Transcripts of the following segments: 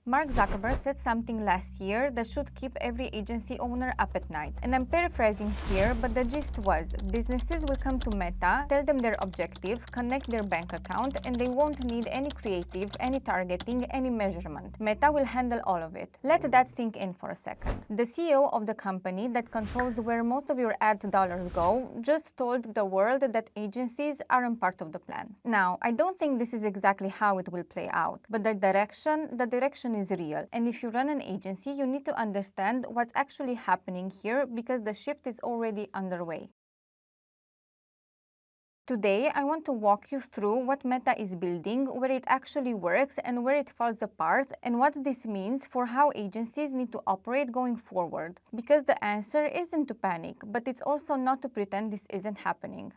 Mark Zuckerberg said something last year that should keep every agency owner up at night. And I'm paraphrasing here, but the gist was, businesses will come to Meta, tell them their objective, connect their bank account, and they won't need any creative, any targeting, any measurement. Meta will handle all of it. Let that sink in for a second. The CEO of the company that controls where most of your ad dollars go just told the world that agencies aren't part of the plan. Now, I don't think this is exactly how it will play out, but the direction is real. And if you run an agency, you need to understand what's actually happening here because the shift is already underway. Today, I want to walk you through what Meta is building, where it actually works and where it falls apart, and what this means for how agencies need to operate going forward. Because the answer isn't to panic, but it's also not to pretend this isn't happening.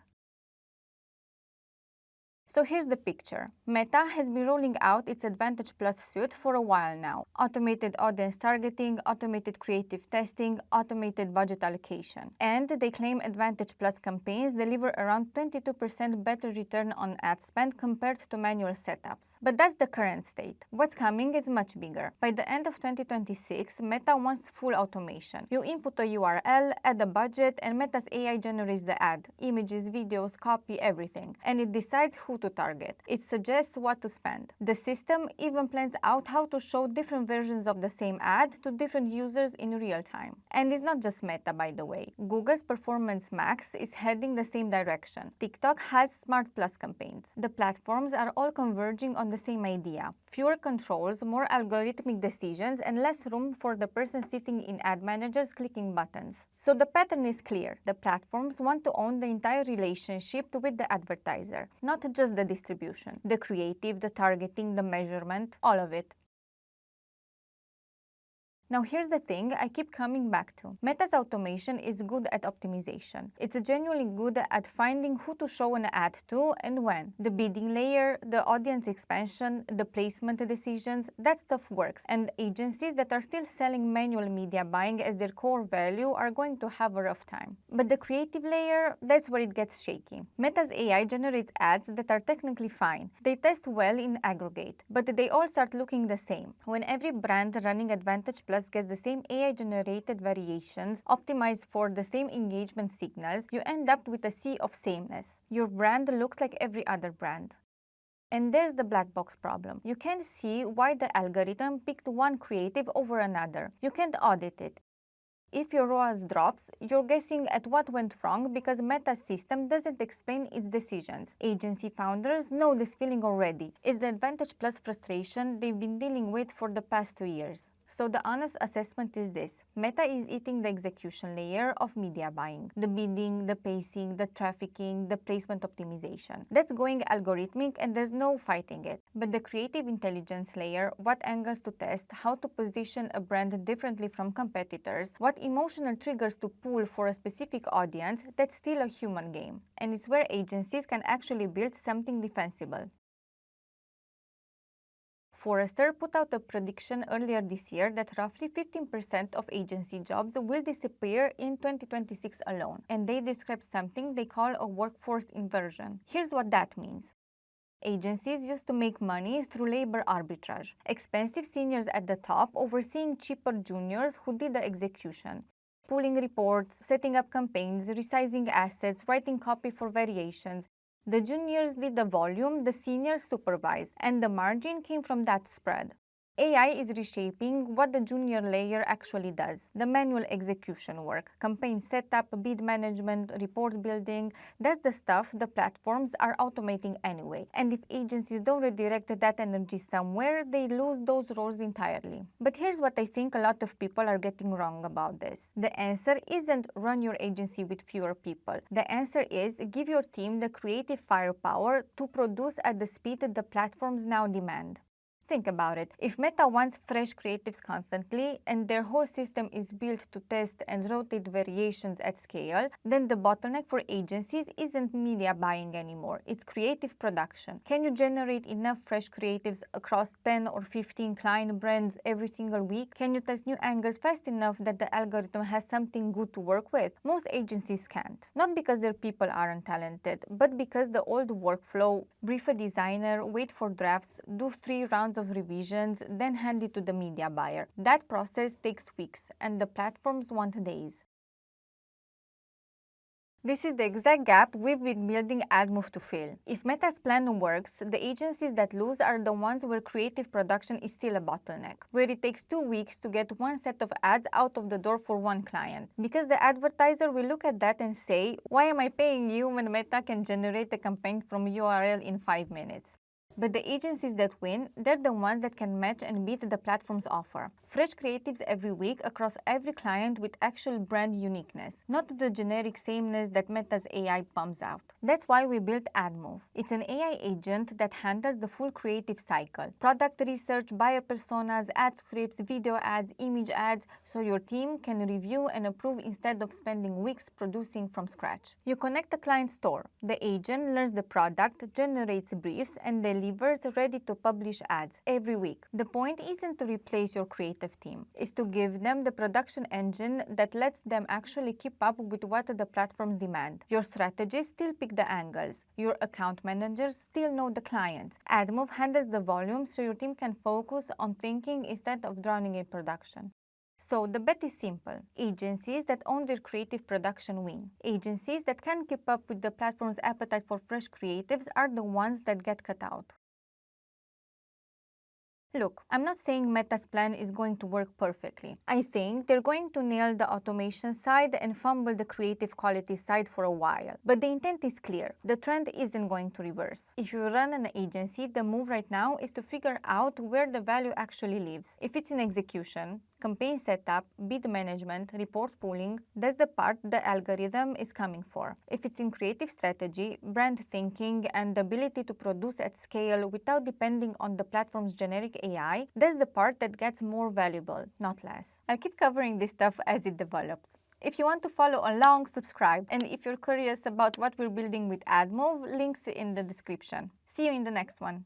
So here's the picture. Meta has been rolling out its Advantage Plus suite for a while now. Automated audience targeting, automated creative testing, automated budget allocation. And they claim Advantage Plus campaigns deliver around 22% better return on ad spend compared to manual setups. But that's the current state. What's coming is much bigger. By the end of 2026, Meta wants full automation. You input a URL, add a budget, and Meta's AI generates the ad. Images, videos, copy, everything. And it decides who to target. It suggests what to spend. The system even plans out how to show different versions of the same ad to different users in real time. And it's not just Meta, by the way. Google's Performance Max is heading the same direction. TikTok has Smart Plus campaigns. The platforms are all converging on the same idea. Fewer controls, more algorithmic decisions, and less room for the person sitting in ad managers clicking buttons. So the pattern is clear. The platforms want to own the entire relationship with the advertiser, not just the distribution, the creative, the targeting, the measurement, all of it. Now here's the thing I keep coming back to. Meta's automation is good at optimization. It's genuinely good at finding who to show an ad to and when. The bidding layer, the audience expansion, the placement decisions, that stuff works. And agencies that are still selling manual media buying as their core value are going to have a rough time. But the creative layer, that's where it gets shaky. Meta's AI generates ads that are technically fine. They test well in aggregate, but they all start looking the same. When every brand running Advantage Plus gets the same AI-generated variations optimized for the same engagement signals, you end up with a sea of sameness. Your brand looks like every other brand. And there's the black box problem. You can't see why the algorithm picked one creative over another. You can't audit it. If your ROAS drops, you're guessing at what went wrong because Meta's system doesn't explain its decisions. Agency founders know this feeling already. It's the Advantage Plus frustration they've been dealing with for the past 2 years. So the honest assessment is this. Meta is eating the execution layer of media buying. The bidding, the pacing, the trafficking, the placement optimization. That's going algorithmic and there's no fighting it. But the creative intelligence layer, what angles to test, how to position a brand differently from competitors, what emotional triggers to pull for a specific audience, that's still a human game. And it's where agencies can actually build something defensible. Forrester put out a prediction earlier this year that roughly 15% of agency jobs will disappear in 2026 alone, and they describe something they call a workforce inversion. Here's what that means. Agencies used to make money through labor arbitrage. Expensive seniors at the top overseeing cheaper juniors who did the execution. Pulling reports, setting up campaigns, resizing assets, writing copy for variations. The juniors did the volume, the seniors supervised, and the margin came from that spread. AI is reshaping what the junior layer actually does. The manual execution work, campaign setup, bid management, report building, that's the stuff the platforms are automating anyway. And if agencies don't redirect that energy somewhere, they lose those roles entirely. But here's what I think a lot of people are getting wrong about this. The answer isn't run your agency with fewer people. The answer is give your team the creative firepower to produce at the speed that the platforms now demand. Think about it. If Meta wants fresh creatives constantly and their whole system is built to test and rotate variations at scale, then the bottleneck for agencies isn't media buying anymore. It's creative production. Can you generate enough fresh creatives across 10 or 15 client brands every single week? Can you test new angles fast enough that the algorithm has something good to work with? Most agencies can't. Not because their people aren't talented, but because the old workflow, brief a designer, wait for drafts, do 3 rounds of revisions, then hand it to the media buyer. That process takes weeks, and the platforms want days. This is the exact gap we've been building Admove to fill. If Meta's plan works, the agencies that lose are the ones where creative production is still a bottleneck, where it takes 2 weeks to get one set of ads out of the door for one client. Because the advertiser will look at that and say, why am I paying you when Meta can generate a campaign from URL in 5 minutes? But the agencies that win, they're the ones that can match and beat the platform's offer. Fresh creatives every week across every client with actual brand uniqueness, not the generic sameness that Meta's AI pumps out. That's why we built Admove. It's an AI agent that handles the full creative cycle. Product research, buyer personas, ad scripts, video ads, image ads, so your team can review and approve instead of spending weeks producing from scratch. You connect the client store. The agent learns the product, generates briefs, and delivers ready to publish ads every week. The point isn't to replace your creative team, it's to give them the production engine that lets them actually keep up with what the platforms demand. Your strategists still pick the angles. Your account managers still know the clients. Admove handles the volume so your team can focus on thinking instead of drowning in production. So the bet is simple. Agencies that own their creative production win. Agencies that can keep up with the platform's appetite for fresh creatives are the ones that get cut out. Look, I'm not saying Meta's plan is going to work perfectly. I think they're going to nail the automation side and fumble the creative quality side for a while. But the intent is clear. The trend isn't going to reverse. If you run an agency, the move right now is to figure out where the value actually lives. If it's in execution, campaign setup, bid management, report pooling, that's the part the algorithm is coming for. If it's in creative strategy, brand thinking, and the ability to produce at scale without depending on the platform's generic AI, that's the part that gets more valuable, not less. I'll keep covering this stuff as it develops. If you want to follow along, subscribe. And if you're curious about what we're building with Admove, links in the description. See you in the next one.